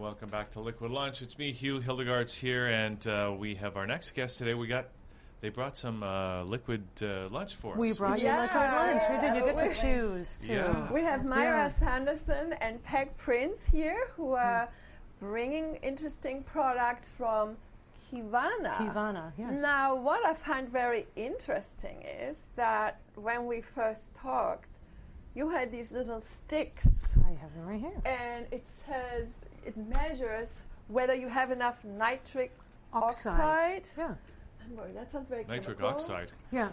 welcome back to Liquid Lunch. It's me, Hugh. Hildegard's here, and we have our next guest today. They brought some liquid lunch for us. We brought you liquid lunch. We did. You get to choose too. Yeah. We have Myra Saunderson and Peg Prince here, who are bringing interesting products from Qivana. Qivana, yes. Now, what I find very interesting is that when we first talked, you had these little sticks. I have them right here. And it says, it measures whether you have enough nitric oxide. Yeah. Boy, that sounds very Nitric chemical. oxide. Yeah.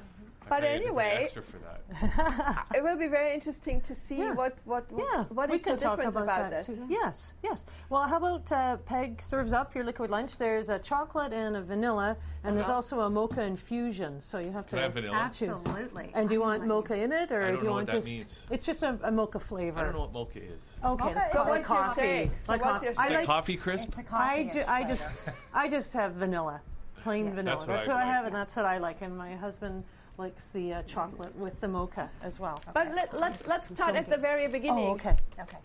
But anyway, extra for that. it will be very interesting to see what we is can so talk different about that this. too. Yes, yes. Well, how about Peg serves up your liquid lunch? There's a chocolate and a vanilla, and there's also a mocha infusion. So you have Can to I have vanilla? choose. Absolutely. And do you want mocha in it, or I don't do you know want what that just? means. It's just a mocha flavor. I don't know what mocha is. Okay. Mocha it's is like what's your coffee. shake? Like So what's coffee. your Is that like coffee crisp? It's a coffee. I just have vanilla, plain vanilla. That's what what I I have, like. and that's what I like. And my husband likes the chocolate with the mocha as well. But let's start at the very beginning. Oh, okay. Okay.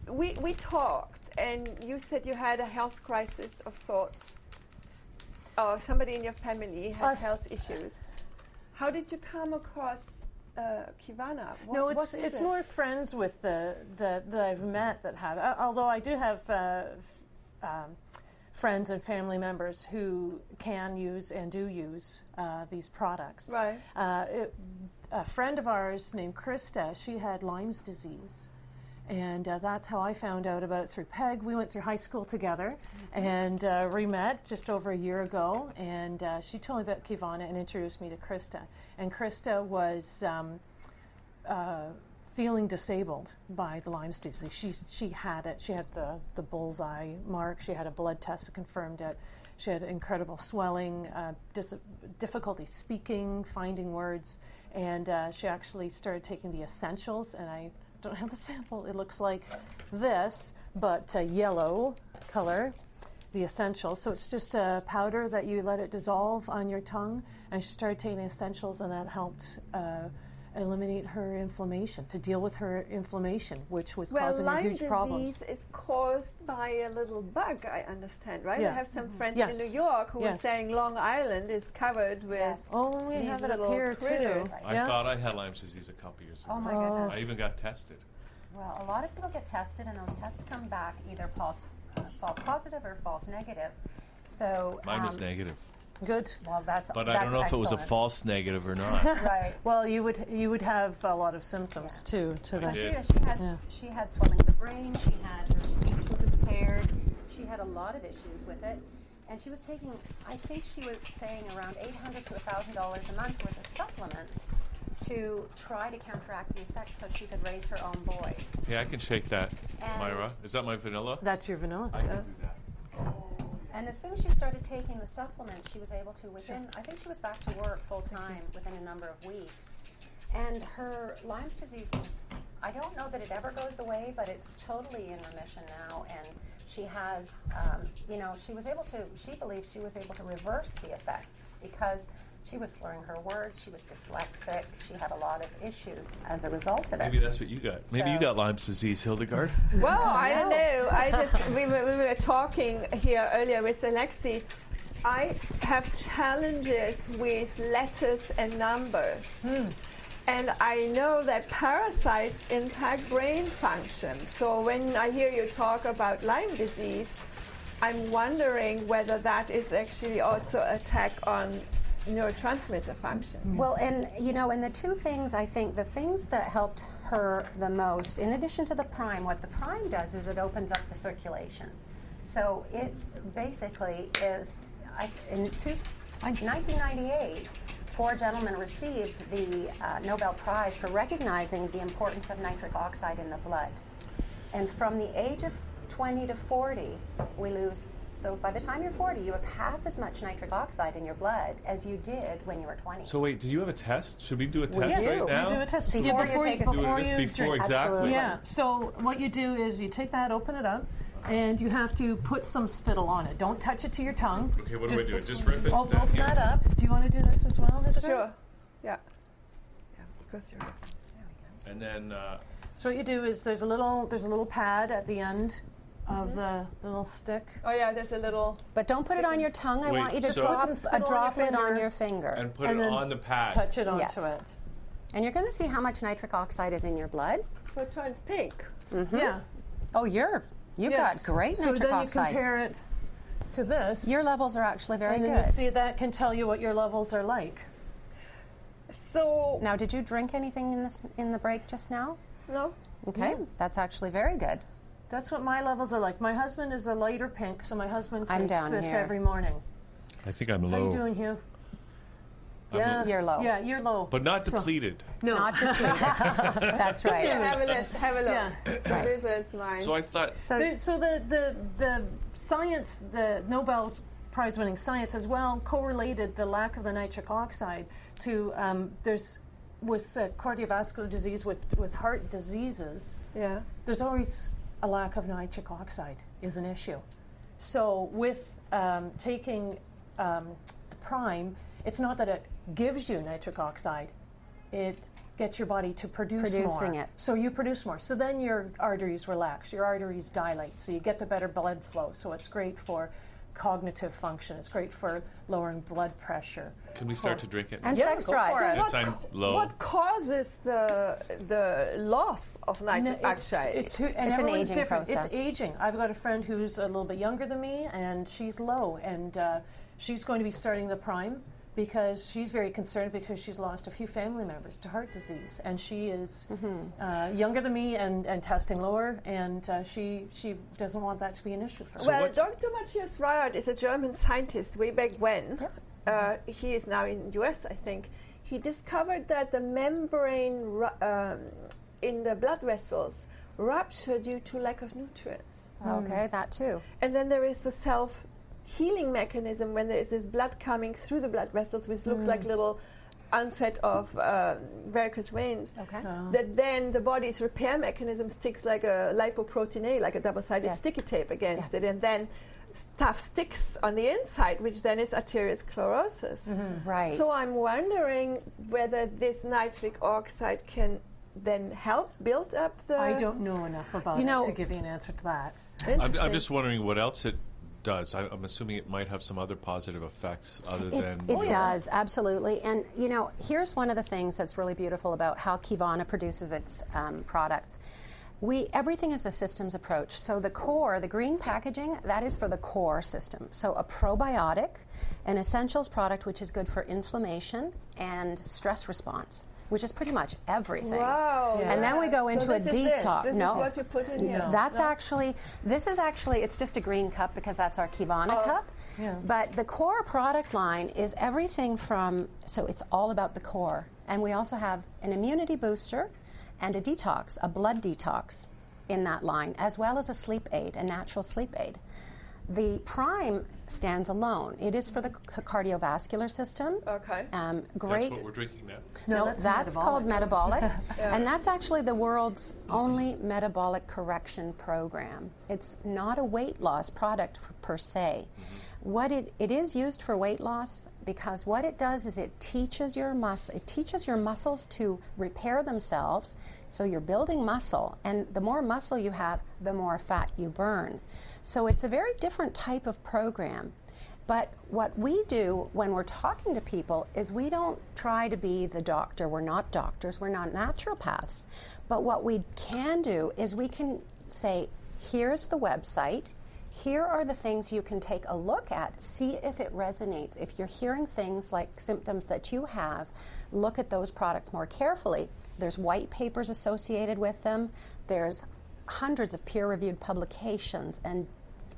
We talked, and you said you had a health crisis of sorts, or somebody in your family had health issues. How did you come across Qivana? No, what is it's it? more friends with that I've met that have. Although I do have friends and family members who can use and do use these products. Right. A friend of ours named Krista, she had Lyme's disease. And that's how I found out about it through Peg. We went through high school together and re-met just over a year ago. And she told me about Qivana and introduced me to Krista. And Krista was feeling disabled by the Lyme's disease. She had it. She had the bullseye mark. She had a blood test that confirmed it. She had incredible swelling, difficulty speaking, finding words. And she actually started taking the essentials, and I don't have the sample. It looks like this, but yellow color, the essentials. So it's just a powder that you let it dissolve on your tongue. And she started taking the essentials, and that helped eliminate her inflammation, to deal with her inflammation, which was causing her huge problems. Lyme disease is caused by a little bug, I understand, right? Yeah. I have some friends Yes. in New York who were Yes. saying Long Island is covered with Oh, we these have it up little here critters. too. I thought I had Lyme's disease a couple years ago. Oh my goodness. I even got tested. Well, a lot of people get tested, and those tests come back either false positive or false negative. So Mine was negative. Good. Well, that's But I don't know if it was a excellent. false negative or not. Right. Well, you would have a lot of symptoms too to So that. did. she had swelling of the brain. She had her speech was impaired. She had a lot of issues with it, and she was taking, I think she was saying around $800 to $1,000 a month worth of supplements to try to counteract the effects so she could raise her own boys. Yeah, I can shake that, And- Myra. Is that my vanilla? That's your vanilla. I can do that. And as soon as she started taking the supplements, she was able to, I think she was back to work full time within a number of weeks. And her Lyme's disease is, I don't know that it ever goes away, but it's totally in remission now. And she has, she believes she was able to reverse the effects because she was slurring her words, she was dyslexic, she had a lot of issues as a result of it. Maybe that's what you got. Maybe you got Lyme's disease, Hildegard. Well, I don't know. We were talking here earlier with Alexi. I have challenges with letters and numbers. And I know that parasites impact brain function. So when I hear you talk about Lyme disease, I'm wondering whether that is actually also an attack on neurotransmitter function. Well, and the two things, I think, the things that helped her the most, in addition to the prime, what the prime does is it opens up the circulation. So it basically is, in 1998, 4 gentlemen received the Nobel Prize for recognizing the importance of nitric oxide in the blood. And from the age of 20 to 40, we lose. So by the time you're 40, you have half as much nitric oxide in your blood as you did when you were 20. So wait, do you have a test? Should we do a test We right now? do a test Before you take a before Do it you before drink. exactly. Absolutely. Yeah. So what you do is you take that, open it up, and you have to put some spittle on it. Don't touch it to your tongue. Okay, what do I do? Just rip it Open down here? that up. Do you want to do this as well, Hildegard? Sure. Yeah. Yeah, because you're. And then, So what you do is there's a little pad at the end of the little stick. Oh yeah, there's a little. But don't put it on your tongue. I Wait, want you to so- drop Put a some spittle on your droplet on finger. your finger. And put And it then on the pad. Touch it onto Yes. it. And you're going to see how much nitric oxide is in your blood. So it turns pink. Yeah. Oh, you've Yes. got great so nitric then oxide. you compare it to this. Your levels are actually very and then good. you see that can tell you what your levels are like. So Now, did you drink anything in the break just now? no. Okay, that's actually very good. That's what my levels are like. My husband is a lighter pink, so my husband I'm takes down this here. every morning. I think I'm How low. you doing, Hugh? I'm Yeah, You're low. Yeah, you're low. But not So- depleted. No, Not depleted. That's right. Have a look. Have a look. Yeah. So this is mine. So I thought, So, the science, the Nobel Prize winning science as well correlated the lack of the nitric oxide to with cardiovascular disease, with heart diseases. yeah. There's always a lack of nitric oxide is an issue. So with taking the prime, it's not that it gives you nitric oxide, it gets your body to produce Producing more. it. So you produce more. So then your arteries relax, your arteries dilate, so you get the better blood flow. So it's great for cognitive function. It's great for lowering blood pressure. can we start to drink it? and Yeah, sex go drive. for it. Since I'm low. What causes the loss of nitric oxide? It's It's an everyone's aging different. process. It's aging. I've got a friend who's a little bit younger than me, and she's low, and she's going to be starting the prime because she's very concerned because she's lost a few family members to heart disease, and she is younger than me and testing lower, and she doesn't want that to be an issue for her. Well, what's- Dr. Matthias Reinhardt is a German scientist way back when. He is now in the US, I think. He discovered that the membrane in the blood vessels rupture due to lack of nutrients. Okay, that too. And then there is a self-healing mechanism when there is this blood coming through the blood vessels, which looks like little onset of varicose veins. Okay. That then the body's repair mechanism sticks like a lipoprotein A, like a double-sided Yes. sticky tape against it, and then stuff sticks on the inside, which then is arteriosclerosis. Right. So I'm wondering whether this nitric oxide can then help build up the. I don't know enough about You know- it to give you an answer to that. I'm Interesting. just wondering what else it does. I'm assuming it might have some other positive effects other than. It does, absolutely. And, here's one of the things that's really beautiful about how Qivana produces its products. Everything is a systems approach. So the core, the green packaging, that is for the core system. So a probiotic, an essentials product which is good for inflammation and stress response, which is pretty much everything. Wow. Yeah. And then we go into so a this is detox. This is what you put in here. That's this is actually, it's just a green cup because that's our Qivana cup. Yeah. But the core product line is everything from, so it's all about the core. And we also have an immunity booster and a detox, a blood detox in that line, as well as a sleep aid, a natural sleep aid. The prime stands alone. It is for the cardiovascular system. Okay. Great. That's what we're drinking now. No, that's called metabolic. And that's actually the world's only metabolic correction program. It's not a weight loss product per se. What it is used for weight loss because what it does is it teaches your muscles to repair themselves. So you're building muscle, and the more muscle you have, the more fat you burn. So it's a very different type of program. But what we do when we're talking to people is we don't try to be the doctor. We're not doctors. We're not naturopaths. But what we can do is we can say, here's the website. Here are the things you can take a look at, see if it resonates. If you're hearing things like symptoms that you have, look at those products more carefully. There's white papers associated with them. There's hundreds of peer-reviewed publications and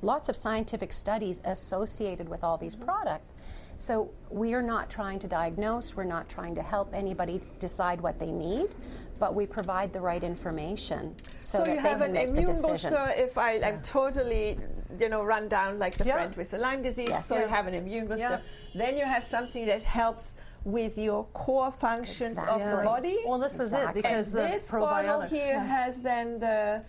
lots of scientific studies associated with all these products. So we are not trying to diagnose, we're not trying to help anybody decide what they need, but we provide the right information so that you they have can an make the immune decision. booster if I'm totally, run down like the Yeah. friend with the Lyme disease. Yes. So you Yeah. have an immune booster. Yeah. Then you have something that helps with your core functions of the Exactly. body. Well, this is it Exactly. because and the this bottle probiotics. here has then the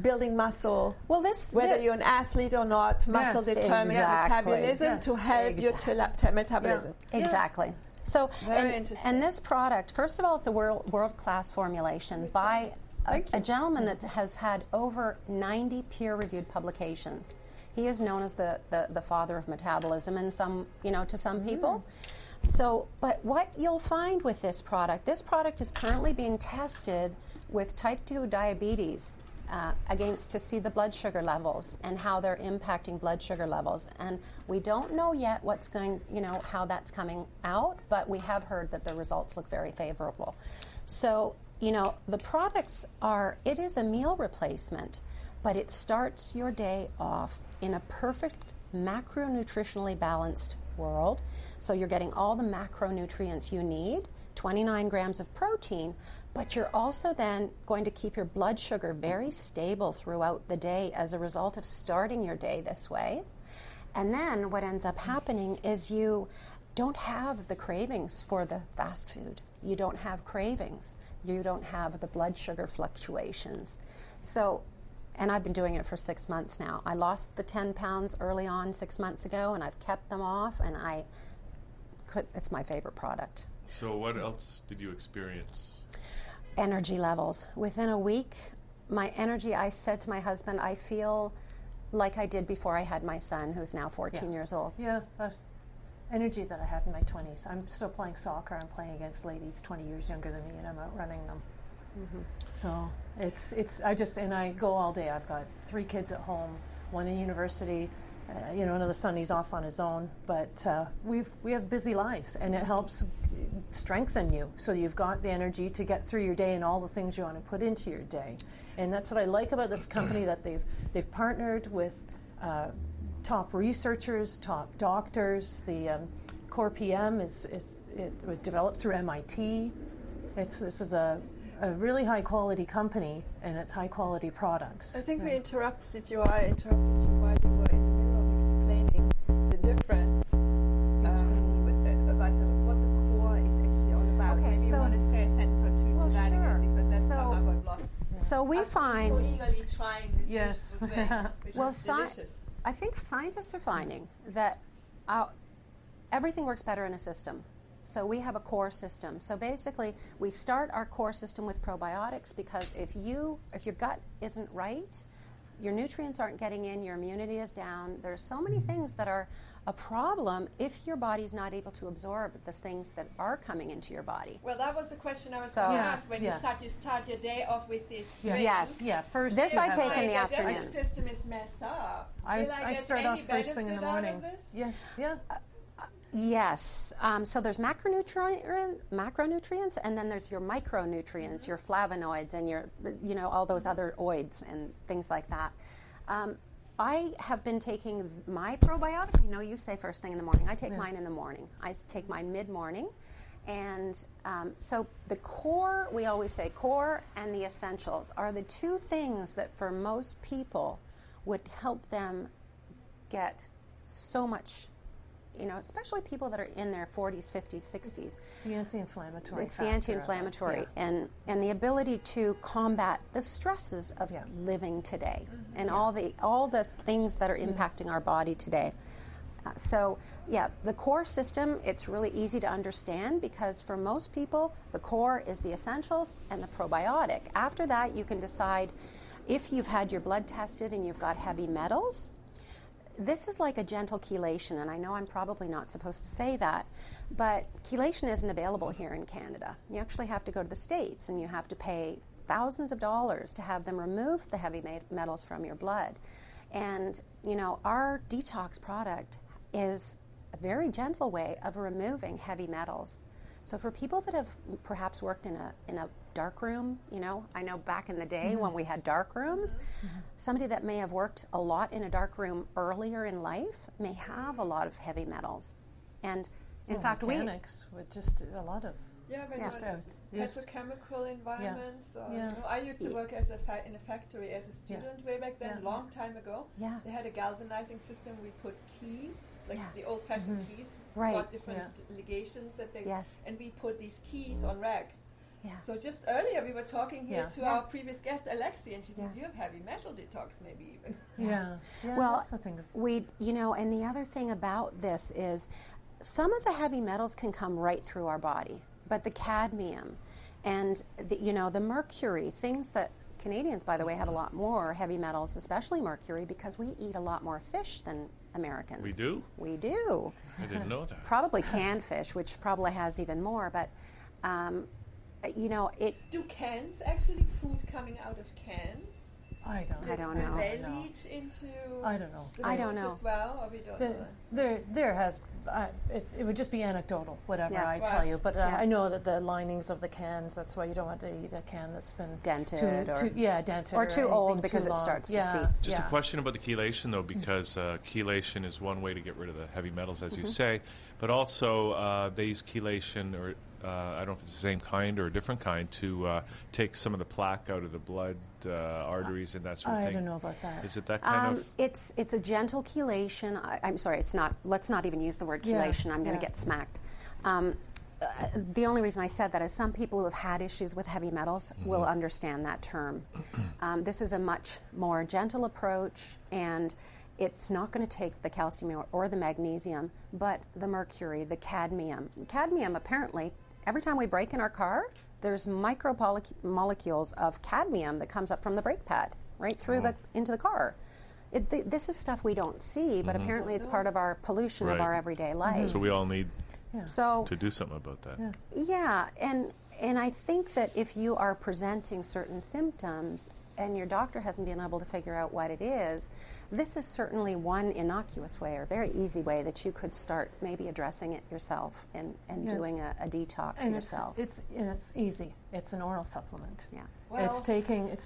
building muscle. Well, this Whether you're an athlete or not, muscle Yes, determines exactly. metabolism Yes, to help your metabolism. Exactly. So, Very interesting. and this product, first of all, it's a world-class formulation by a gentleman that has had over 90 peer-reviewed publications. He is known as the father of metabolism in some, to some people. So, but what you'll find with this product is currently being tested with type 2 diabetes to see the blood sugar levels and how they're impacting blood sugar levels. And we don't know yet how that's coming out, but we have heard that the results look very favorable. So, the products it is a meal replacement, but it starts your day off in a perfect macronutritionally balanced world. So you're getting all the macronutrients you need, 29 grams of protein, but you're also then going to keep your blood sugar very stable throughout the day as a result of starting your day this way. And then what ends up happening is you don't have the cravings for the fast food. You don't have cravings. You don't have the blood sugar fluctuations. So, and I've been doing it for 6 months now. I lost the 10 pounds early on 6 months ago, and I've kept them off, and it's my favorite product. So what else did you experience? Energy levels. Within a week, my energy, I said to my husband, I feel like I did before I had my son, who's now 14 years old. Yeah, that's energy that I had in my 20s. I'm still playing soccer. I'm playing against ladies 20 years younger than me, and I'm outrunning them. Mm-hmm. So I go all day. I've got 3 kids at home, one in university, another son, he's off on his own, but we have busy lives, and it helps strengthen you, so you've got the energy to get through your day and all the things you want to put into your day. And that's what I like about this company, that they've partnered with top researchers, top doctors. The Core PM it was developed through MIT. This is a really high quality company, and it's high quality products. I think we interrupted you. I interrupted you while you were in the middle of explaining the difference about what the core is actually all about. Okay, Maybe you want to say a sentence or two to that again, because that's how I got lost. So we find so eagerly trying this Yes. dish with me, which is delicious. I think scientists are finding that everything works better in a system. So we have a core system. So basically, we start our core system with probiotics, because if your gut isn't right, your nutrients aren't getting in, your immunity is down. There's so many things that are a problem if your body's not able to absorb the things that are coming into your body. Well, that was the question I was going to ask. When you start your day off with this drink. Yes. Yeah, first. This I take in the afternoon. My digestive system is messed up. I start off first thing in the morning. Yeah, yeah. Yes. So there's macronutrients, and then there's your micronutrients, your flavonoids, and your, all those other oids and things like that. I have been taking my probiotic. I know you say first thing in the morning. I take mine in the morning. I take mine mid-morning. And so the core, we always say core and the essentials are the 2 things that for most people would help them get so much, especially people that are in their 40s, 50s, 60s. The anti-inflammatory. It's the anti-inflammatory and the ability to combat the stresses of living today and all the things that are impacting our body today. The core system, it's really easy to understand, because for most people, the core is the essentials and the probiotic. After that, you can decide if you've had your blood tested and you've got heavy metals. This is like a gentle chelation, and I know I'm probably not supposed to say that, but chelation isn't available here in Canada. You actually have to go to the States, and you have to pay thousands of dollars to have them remove the heavy metals from your blood. And, our detox product is a very gentle way of removing heavy metals. So for people that have perhaps worked in a dark room, I know back in the day when we had dark rooms, somebody that may have worked a lot in a dark room earlier in life may have a lot of heavy metals. And in fact, mechanics with just a lot of petrochemical environments. I used to work in a factory as a student way back then, long time ago. Yeah. They had a galvanizing system. We put keys, the old-fashioned keys, got different ligations that they, and we put these keys on racks. Yeah. So just earlier we were talking here to our previous guest Alexi, and she says you have heavy metal detox, maybe even. Well, and the other thing about this is some of the heavy metals can come right through our body, but the cadmium And the mercury, things that Canadians, by the way, have a lot more heavy metals, especially mercury, because we eat a lot more fish than Americans. We do? We do. I didn't know that. Probably canned fish, which probably has even more, but Do cans actually, food coming out of cans? I don't know. Do they leach into I don't know. the I don't food know. as well, or we don't know that? There has, it would just be anecdotal, whatever Yeah. I Right. tell you. But Yeah. I know that the linings of the cans, that's why you don't want to eat a can that's been Dented dented. or too old anything because too it long. starts to Yeah, seep. Just yeah. a question about the chelation, though, because chelation is one way to get rid of the heavy metals, as you say, but also they use chelation, or I don't know if it's the same kind or a different kind, to take some of the plaque out of the blood arteries and that sort of I thing. don't know about that. Is it that kind of? It's a gentle chelation. I'm sorry, it's not. Let's not even use the word Yeah, chelation. I'm going to yeah. get smacked. The only reason I said that is some people who have had issues with heavy metals will understand that term. This is a much more gentle approach, and it's not going to take the calcium or the magnesium, but the mercury, the cadmium. Cadmium, apparently, every time we brake in our car, there's micromolecules of cadmium that comes up from the brake pad right through into the car. This is stuff we don't see, but apparently it's part of our pollution of Right. our everyday life. So we all need So to do something about that. yeah, and I think that if you are presenting certain symptoms and your doctor hasn't been able to figure out what it is, this is certainly one innocuous way or very easy way that you could start maybe addressing it yourself and Yes. doing a detox And yourself. it's easy. It's an oral supplement. Yeah. Well, It's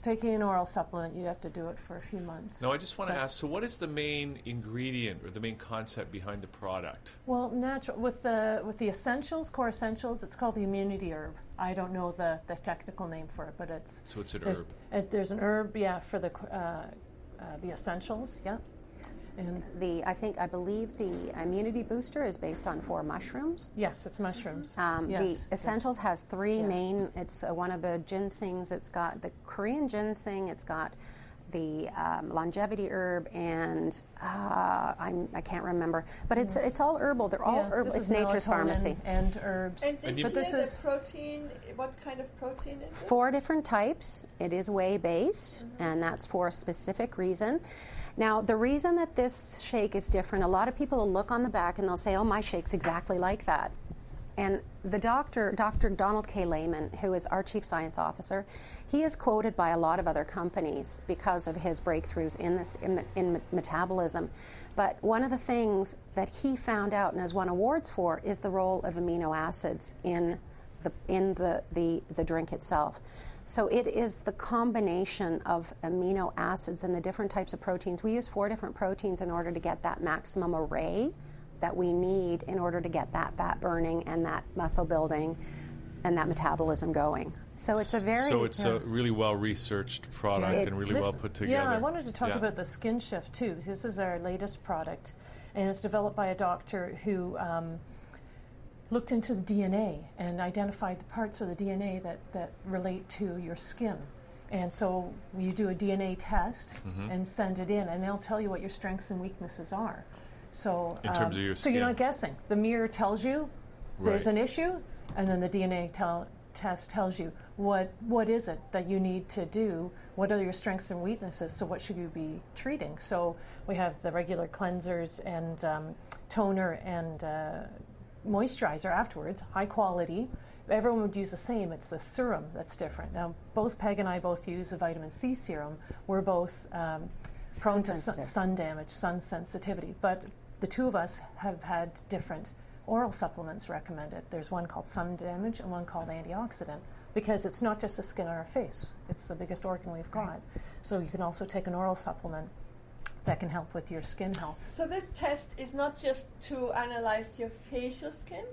taking an oral supplement. You have to do it for a few months. Now, I just want to But- ask, so what is the main ingredient or the main concept behind the product? Well, natural with the essentials, core essentials. It's called the immunity herb. I don't know the technical name for it, but it's So it's an herb. there's an herb, for the essentials, and I believe the immunity booster is based on 4 mushrooms. yes, it's mushrooms. The essentials has 3 Yeah. main. It's one of the ginsengs. It's got the Korean ginseng. It's got the longevity herb, and I can't remember. But it's all herbal. They're all herbal. This It's is Nature's melatonin Pharmacy. and herbs. And this, you- But this here, is- the protein, what kind of protein is it? 4 different types. It is whey-based, and that's for a specific reason. Now, the reason that this shake is different, a lot of people will look on the back and they'll say, oh, my shake's exactly like that. And the Dr. Donald K. Lehman, who is our Chief Science Officer, he is quoted by a lot of other companies because of his breakthroughs in metabolism. But one of the things that he found out and has won awards for is the role of amino acids in the drink itself. So it is the combination of amino acids and the different types of proteins. We use 4 different proteins in order to get that maximum array that we need in order to get that fat burning and that muscle building and that metabolism going. So it's a very... So it's a really well-researched product and really well put together. Yeah, I wanted to talk Yeah. about the Skin Shift too. This is our latest product, and it's developed by a doctor who looked into the DNA and identified the parts of the DNA that relate to your skin. And so you do a DNA test and send it in, and they'll tell you what your strengths and weaknesses are. So In terms of your so you're skin. not guessing. The mirror tells you there's Right. an issue, and then the DNA test tells you what is it that you need to do, what are your strengths and weaknesses, so what should you be treating. So we have the regular cleansers and toner and moisturizer afterwards, high quality. Everyone would use the same. It's the serum that's different. Now, both Peg and I both use a vitamin C serum. We're both prone to sun damage, sun sensitivity, but the two of us have had different oral supplements recommended. There's one called sun damage and one called antioxidant, because it's not just the skin on our face. It's the biggest organ we've got. So you can also take an oral supplement that can help with your skin health. So this test is not just to analyze your facial skin?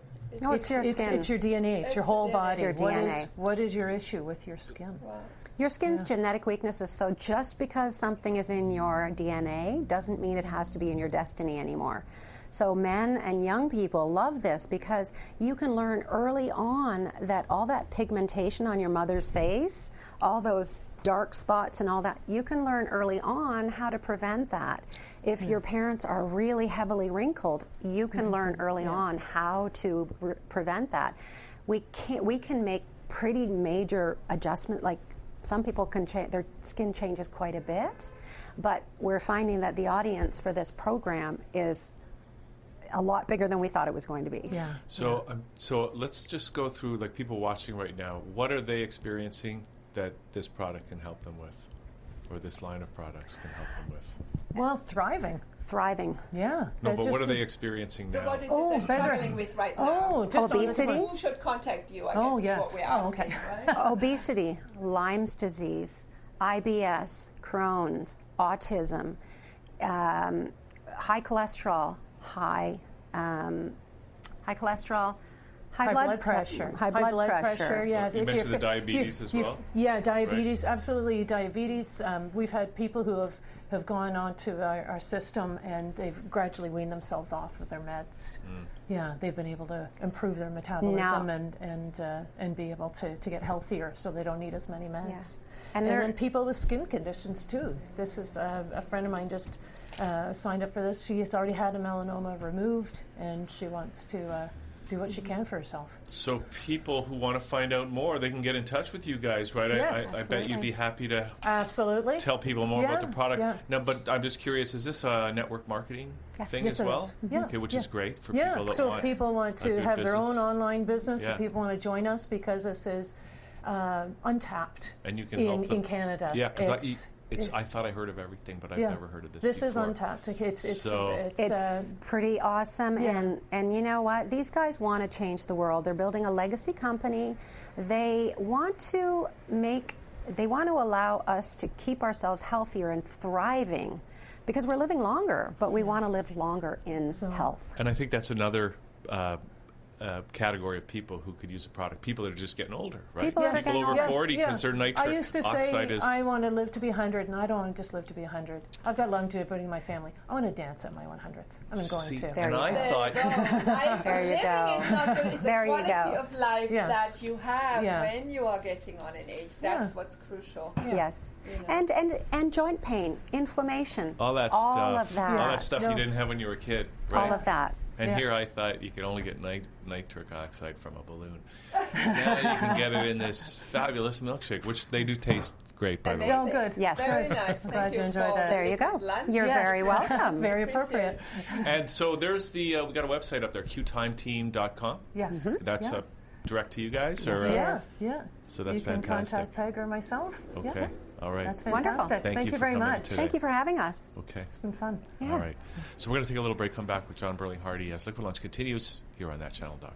No, it's your skin. It's your DNA. It's your It's whole the DNA. body. Your DNA. What is your issue with your skin? Wow. Your skin's genetic weaknesses, so just because something is in your DNA doesn't mean it has to be in your destiny anymore. So men and young people love this because you can learn early on that all that pigmentation on your mother's face, all those dark spots and all that, you can learn early on how to prevent that. If your parents are really heavily wrinkled, you can learn early on how to prevent that. We can make pretty major adjustment. Like some people can change, their skin changes quite a bit, but we're finding that the audience for this program is a lot bigger than we thought it was going to be. Yeah. So, so let's just go through, like, people watching right now. What are they experiencing that this product can help them with, or this line of products can help them with? Well, thriving. Yeah. No, but what are they experiencing So now? what is it they're struggling with right now? Just Obesity? Who should contact you, I guess yes. is what we're asking, right? Obesity, Lyme's disease, IBS, Crohn's, autism, high cholesterol, high blood pressure. High blood pressure. Yeah. You mentioned the diabetes as well? Yeah, diabetes, absolutely. Diabetes. We've had people who have gone on to our system and they've gradually weaned themselves off of their meds. Yeah, they've been able to improve their metabolism and be able to get healthier so they don't need as many meds. Yeah. And then people with skin conditions too. This is a friend of mine just signed up for this. She has already had a melanoma removed and she wants to do what she can for herself. So people who want to find out more, they can get in touch with you guys, right? Yes, I bet you'd be happy to absolutely tell people more about the product. Yeah. No, but I'm just curious, is this a network marketing thing Yes, as it well? is. Yeah. Okay, which is great for Yeah, people that so want if people want a to good have their own business. online business, Yeah. if people want to join us, because this is untapped And you can help them. in Canada. Yeah, because I thought I heard of everything, but I've never heard of this This is before. untapped. It's pretty awesome, and you know what? These guys want to change the world. They're building a legacy company. They want to allow us to keep ourselves healthier and thriving, because we're living longer, but we want to live longer in health. And I think that's another category of people who could use a product. People that are just getting older, right? People that are getting over older. 40, because their nitric I used to oxide say, is... I want to live to be 100, and I don't want to just live to be 100. I've got longevity in my family. I want to dance at my 100th. I'm going to. And I thought... There you go. Living is not good. It's There the you quality go. of life that you have when you are getting on in age. That's what's crucial. Yes, and joint pain, inflammation, All that all stuff. of that. All that stuff you didn't have when you were a kid, right? All of that. And here I thought you could only get nitric oxide from a balloon. Now you can get it in this fabulous milkshake, which they do taste great, by the way. Oh, good. Yes. Very nice. Glad Thank you you enjoyed for that. There you go. lunch. You're Yes. very welcome. Very appropriate. And so there's the, we got a website up there, qtimeteam.com. Yes. That's direct to you guys? Or, Yeah. So that's you can fantastic. contact Peg or myself. Okay. Yeah. All right. That's Wonderful. fantastic. Thank you you for very coming much. today. Thank you for having us. Okay. It's been fun. Yeah. All right. So we're going to take a little break, come back with John Burling-Hardy as Liquid Lunch continues here on thatchannel.com.